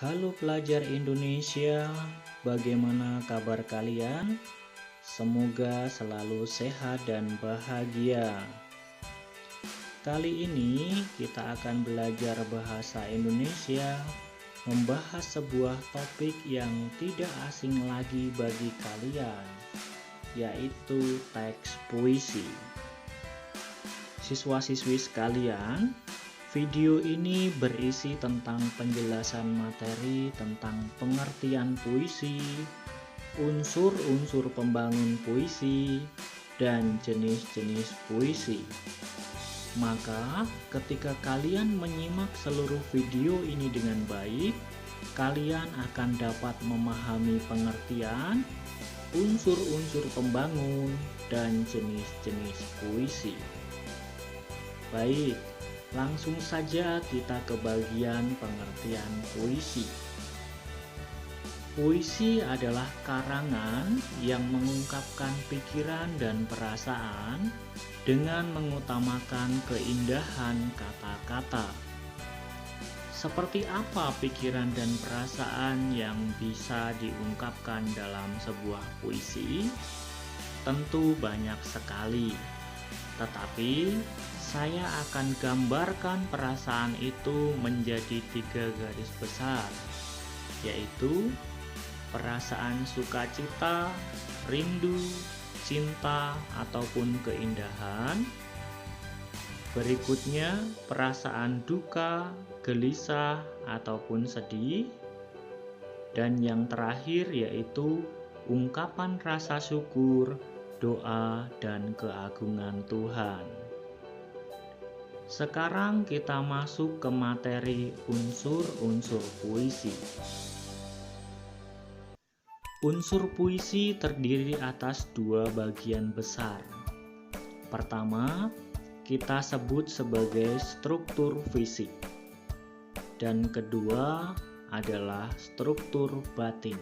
Halo pelajar Indonesia, bagaimana kabar kalian? Semoga selalu sehat dan bahagia. Kali ini kita akan belajar bahasa Indonesia, membahas sebuah topik yang tidak asing lagi bagi kalian, yaitu teks puisi. Siswa-siswi sekalian, video ini berisi tentang penjelasan materi tentang pengertian puisi, unsur-unsur pembangun puisi, dan jenis-jenis puisi. Maka, ketika kalian menyimak seluruh video ini dengan baik, kalian akan dapat memahami pengertian, unsur-unsur pembangun, dan jenis-jenis puisi. Baik, langsung saja kita ke bagian pengertian puisi. Puisi adalah karangan yang mengungkapkan pikiran dan perasaan dengan mengutamakan keindahan kata-kata. Seperti apa pikiran dan perasaan yang bisa diungkapkan dalam sebuah puisi? Tentu banyak sekali. Tetapi saya akan gambarkan perasaan itu menjadi 3 garis besar, yaitu perasaan sukacita, rindu, cinta, ataupun keindahan. Berikutnya, perasaan duka, gelisah, ataupun sedih. Dan yang terakhir yaitu ungkapan rasa syukur, doa, dan keagungan Tuhan. Sekarang kita masuk ke materi unsur-unsur puisi. Unsur puisi terdiri atas 2 bagian besar. Pertama, kita sebut sebagai struktur fisik. Dan kedua adalah struktur batin.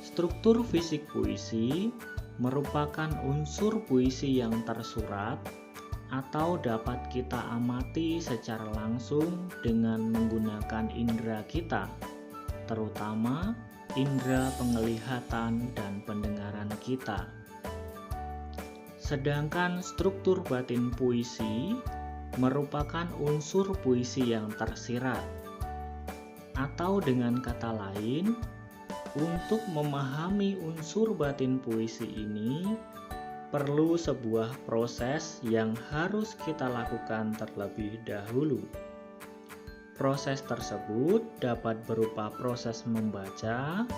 Struktur fisik puisi merupakan unsur puisi yang tersurat atau dapat kita amati secara langsung dengan menggunakan indera kita, terutama indera penglihatan dan pendengaran kita. Sedangkan struktur batin puisi merupakan unsur puisi yang tersirat. Atau dengan kata lain, untuk memahami unsur batin puisi ini, perlu sebuah proses yang harus kita lakukan terlebih dahulu. Proses tersebut dapat berupa proses membaca,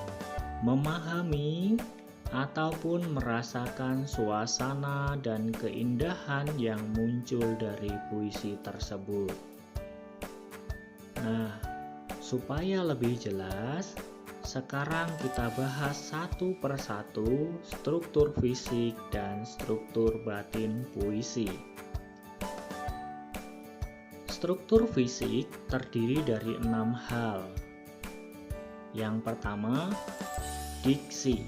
memahami, ataupun merasakan suasana dan keindahan yang muncul dari puisi tersebut. Nah, supaya lebih jelas, sekarang kita bahas satu persatu struktur fisik dan struktur batin puisi. Struktur fisik terdiri dari 6 hal. Yang pertama, diksi.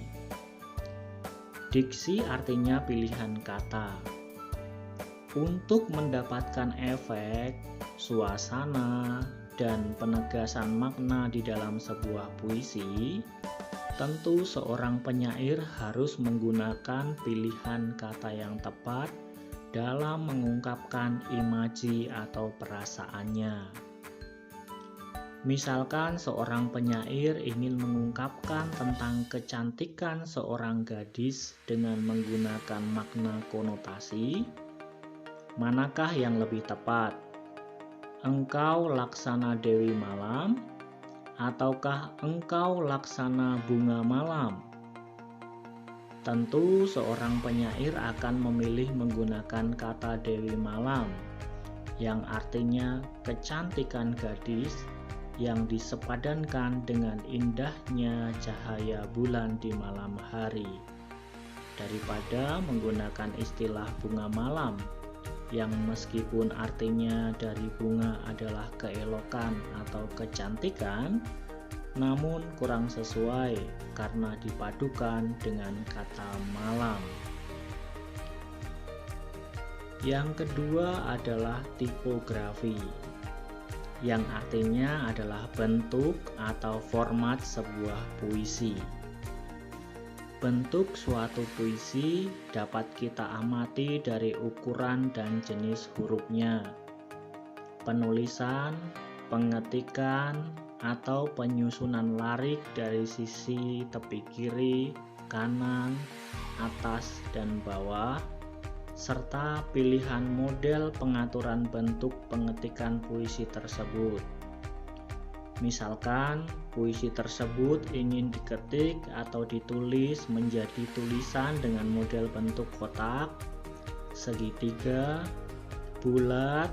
Diksi artinya pilihan kata. Untuk mendapatkan efek, suasana, dan penegasan makna di dalam sebuah puisi, tentu seorang penyair harus menggunakan pilihan kata yang tepat dalam mengungkapkan imaji atau perasaannya. Misalkan seorang penyair ingin mengungkapkan tentang kecantikan seorang gadis dengan menggunakan makna konotasi, manakah yang lebih tepat? Engkau laksana Dewi Malam, ataukah engkau laksana bunga malam? Tentu seorang penyair akan memilih menggunakan kata Dewi Malam, yang artinya kecantikan gadis yang disepadankan dengan indahnya cahaya bulan di malam hari, daripada menggunakan istilah bunga malam, yang meskipun artinya dari bunga adalah keelokan atau kecantikan, namun kurang sesuai karena dipadukan dengan kata malam. Yang kedua adalah tipografi. yang artinya adalah bentuk atau format sebuah puisi. Bentuk suatu puisi dapat kita amati dari ukuran dan jenis hurufnya, penulisan, pengetikan, atau penyusunan larik dari sisi tepi kiri, kanan, atas, dan bawah, serta pilihan model pengaturan bentuk pengetikan puisi tersebut. Misalkan puisi tersebut ingin diketik atau ditulis menjadi tulisan dengan model bentuk kotak, segitiga, bulat,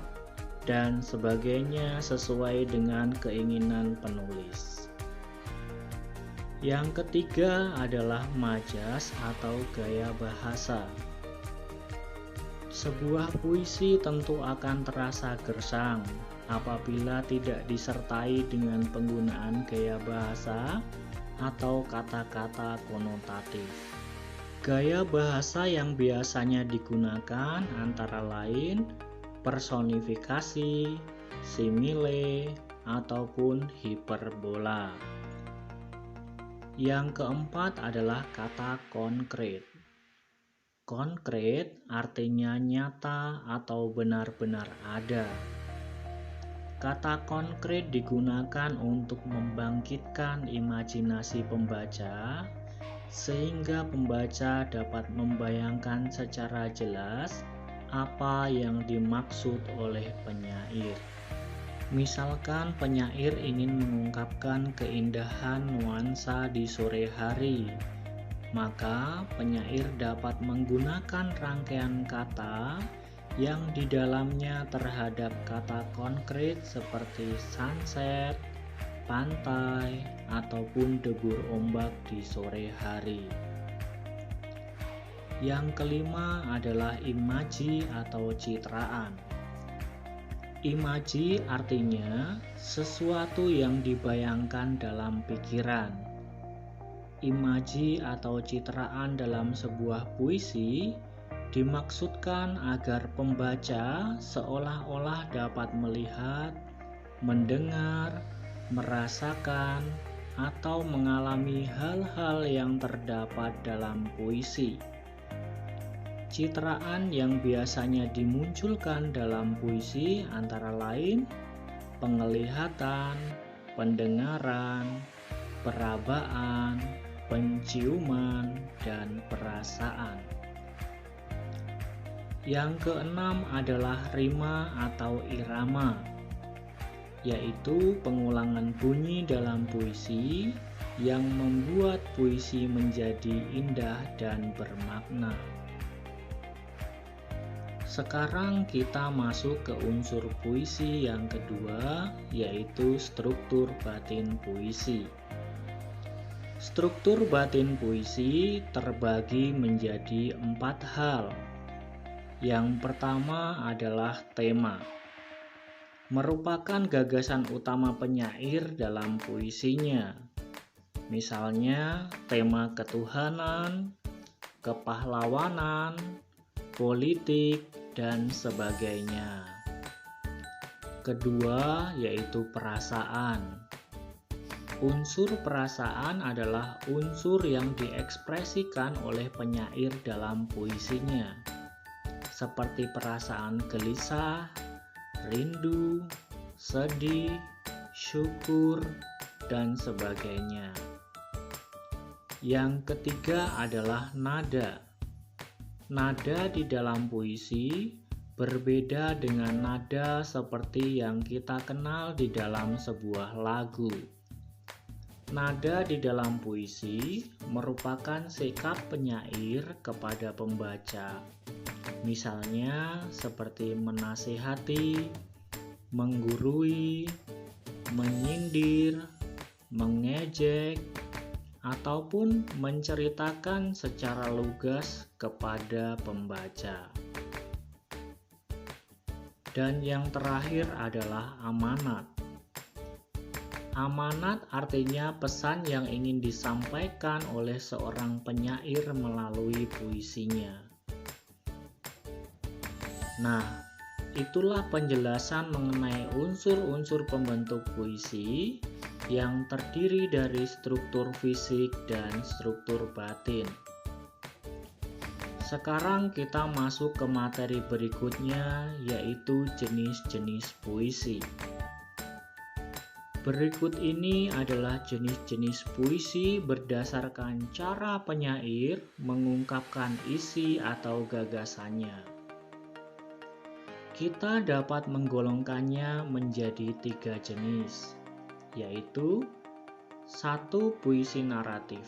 dan sebagainya sesuai dengan keinginan penulis. Yang ketiga adalah majas atau gaya bahasa. Sebuah puisi tentu akan terasa gersang apabila tidak disertai dengan penggunaan gaya bahasa atau kata-kata konotatif. Gaya bahasa yang biasanya digunakan antara lain personifikasi, simile, ataupun hiperbola. Yang keempat adalah kata konkret. Konkret artinya nyata atau benar-benar ada. Kata konkret digunakan untuk membangkitkan imajinasi pembaca, sehingga pembaca dapat membayangkan secara jelas apa yang dimaksud oleh penyair. Misalkan penyair ingin mengungkapkan keindahan nuansa di sore hari, maka penyair dapat menggunakan rangkaian kata yang di dalamnya terhadap kata konkret seperti sunset, pantai, ataupun debur ombak di sore hari. Yang kelima adalah imaji atau citraan. Imaji artinya sesuatu yang dibayangkan dalam pikiran. Imaji atau citraan dalam sebuah puisi dimaksudkan agar pembaca seolah-olah dapat melihat, mendengar, merasakan, atau mengalami hal-hal yang terdapat dalam puisi. Citraan yang biasanya dimunculkan dalam puisi antara lain penglihatan, pendengaran, perabaan, penciuman, dan perasaan. Yang keenam adalah rima atau irama, yaitu pengulangan bunyi dalam puisi yang membuat puisi menjadi indah dan bermakna. Sekarang kita masuk ke unsur puisi yang kedua, yaitu struktur batin puisi. Struktur batin puisi terbagi menjadi 4 hal. Yang pertama adalah tema. Merupakan gagasan utama penyair dalam puisinya. Misalnya tema ketuhanan, kepahlawanan, politik, dan sebagainya. Kedua yaitu perasaan. Unsur perasaan adalah unsur yang diekspresikan oleh penyair dalam puisinya, seperti perasaan gelisah, rindu, sedih, syukur, dan sebagainya. Yang ketiga adalah nada. Nada di dalam puisi berbeda dengan nada seperti yang kita kenal di dalam sebuah lagu. Nada di dalam puisi merupakan sikap penyair kepada pembaca. Misalnya seperti menasihati, menggurui, menyindir, mengejek, ataupun menceritakan secara lugas kepada pembaca. Dan yang terakhir adalah amanat. Amanat artinya pesan yang ingin disampaikan oleh seorang penyair melalui puisinya. Nah, Itulah penjelasan mengenai unsur-unsur pembentuk puisi yang terdiri dari struktur fisik dan struktur batin. Sekarang kita masuk ke materi berikutnya, yaitu jenis-jenis puisi. Berikut ini adalah jenis-jenis puisi berdasarkan cara penyair mengungkapkan isi atau gagasannya. Kita dapat menggolongkannya menjadi 3 jenis, yaitu 1. Puisi naratif.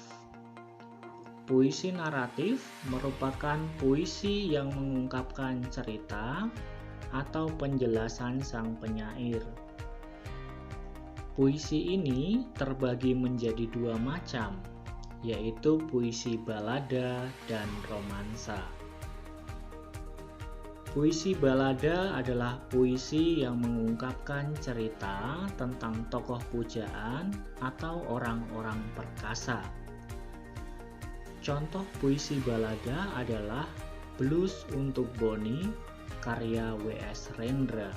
Puisi naratif merupakan puisi yang mengungkapkan cerita atau penjelasan sang penyair. Puisi ini terbagi menjadi 2 macam, yaitu puisi balada dan romansa. Puisi balada adalah puisi yang mengungkapkan cerita tentang tokoh pujaan atau orang-orang perkasa. Contoh puisi balada adalah Blues untuk Bonnie karya W.S. Rendra.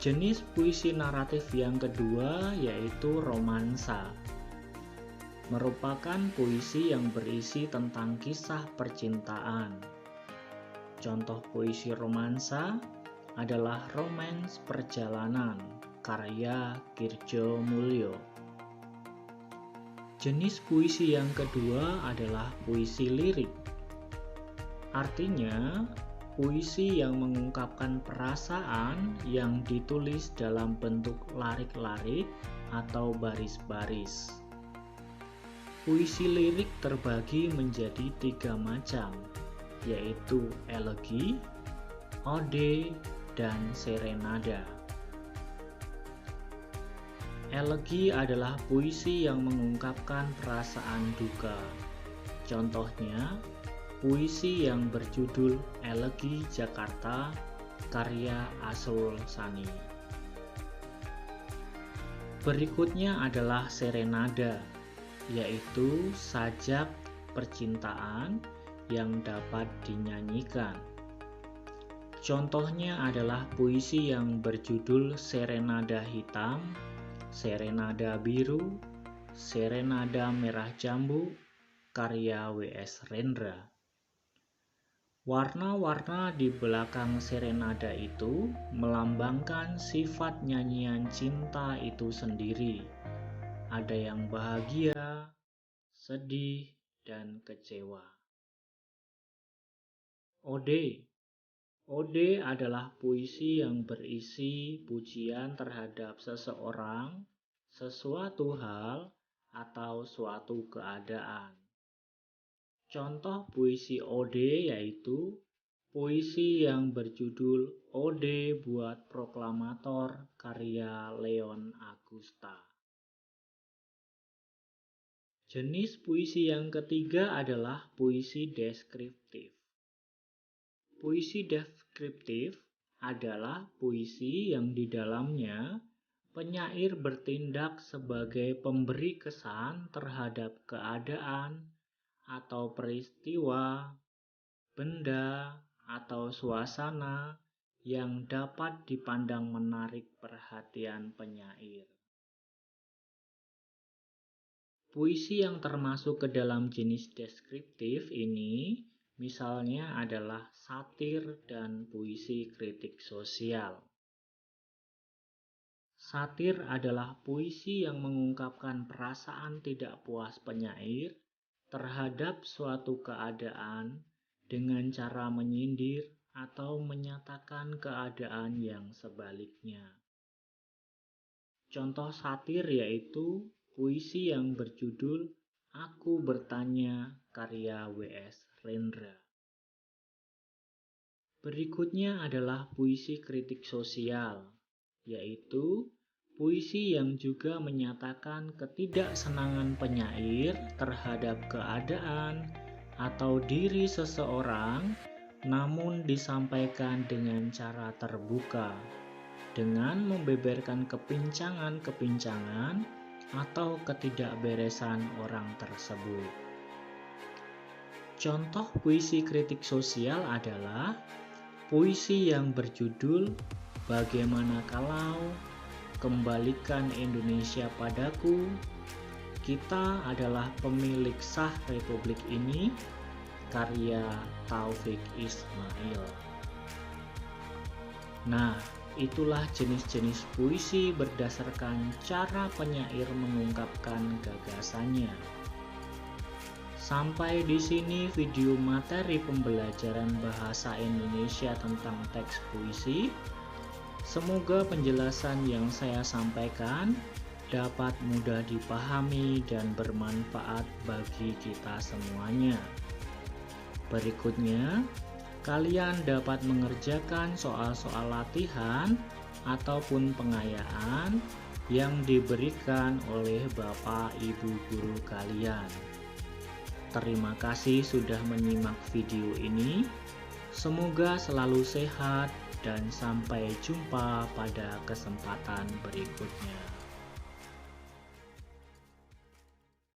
Jenis puisi naratif yang kedua yaitu romansa. Merupakan puisi yang berisi tentang kisah percintaan. Contoh puisi romansa adalah Romance Perjalanan karya Kirjo Mulyo. Jenis puisi yang kedua adalah puisi lirik. Artinya, puisi yang mengungkapkan perasaan yang ditulis dalam bentuk larik-larik atau baris-baris. Puisi lirik terbagi menjadi 3 macam, yaitu elegi, ode, dan serenada. Elegi adalah puisi yang mengungkapkan perasaan duka. Contohnya, puisi yang berjudul Elegi Jakarta karya Asrul Sani. Berikutnya adalah serenada, yaitu sajak percintaan yang dapat dinyanyikan. Contohnya adalah puisi yang berjudul Serenada Hitam, Serenada Biru, Serenada Merah Jambu karya W.S. Rendra. Warna-warna di belakang serenada itu melambangkan sifat nyanyian cinta itu sendiri. Ada yang bahagia, sedih, dan kecewa. Ode. Ode adalah puisi yang berisi pujian terhadap seseorang, sesuatu hal, atau suatu keadaan. Contoh puisi ode yaitu puisi yang berjudul Ode buat Proklamator karya Leon Agusta. Jenis puisi yang ketiga adalah puisi deskriptif. Puisi deskriptif adalah puisi yang di dalamnya penyair bertindak sebagai pemberi kesan terhadap keadaan atau peristiwa, benda, atau suasana yang dapat dipandang menarik perhatian penyair. Puisi yang termasuk ke dalam jenis deskriptif ini misalnya adalah satir dan puisi kritik sosial. Satir adalah puisi yang mengungkapkan perasaan tidak puas penyair terhadap suatu keadaan dengan cara menyindir atau menyatakan keadaan yang sebaliknya. Contoh satir yaitu puisi yang berjudul Aku Bertanya karya W.S. Rendra. Berikutnya adalah puisi kritik sosial, yaitu puisi yang juga menyatakan ketidaksenangan penyair terhadap keadaan atau diri seseorang, namun disampaikan dengan cara terbuka, dengan membeberkan kepincangan-kepincangan atau ketidakberesan orang tersebut. Contoh puisi kritik sosial adalah puisi yang berjudul Bagaimana Kalau, Kembalikan Indonesia Padaku, Kita Adalah Pemilik Sah Republik Ini, karya Taufik Ismail. Nah, itulah jenis-jenis puisi berdasarkan cara penyair mengungkapkan gagasannya. Sampai di sini video materi pembelajaran bahasa Indonesia tentang teks puisi. Semoga penjelasan yang saya sampaikan dapat mudah dipahami dan bermanfaat bagi kita semuanya. Berikutnya, kalian dapat mengerjakan soal-soal latihan ataupun pengayaan yang diberikan oleh Bapak Ibu guru kalian. Terima kasih sudah menyimak video ini. Semoga selalu sehat dan sampai jumpa pada kesempatan berikutnya.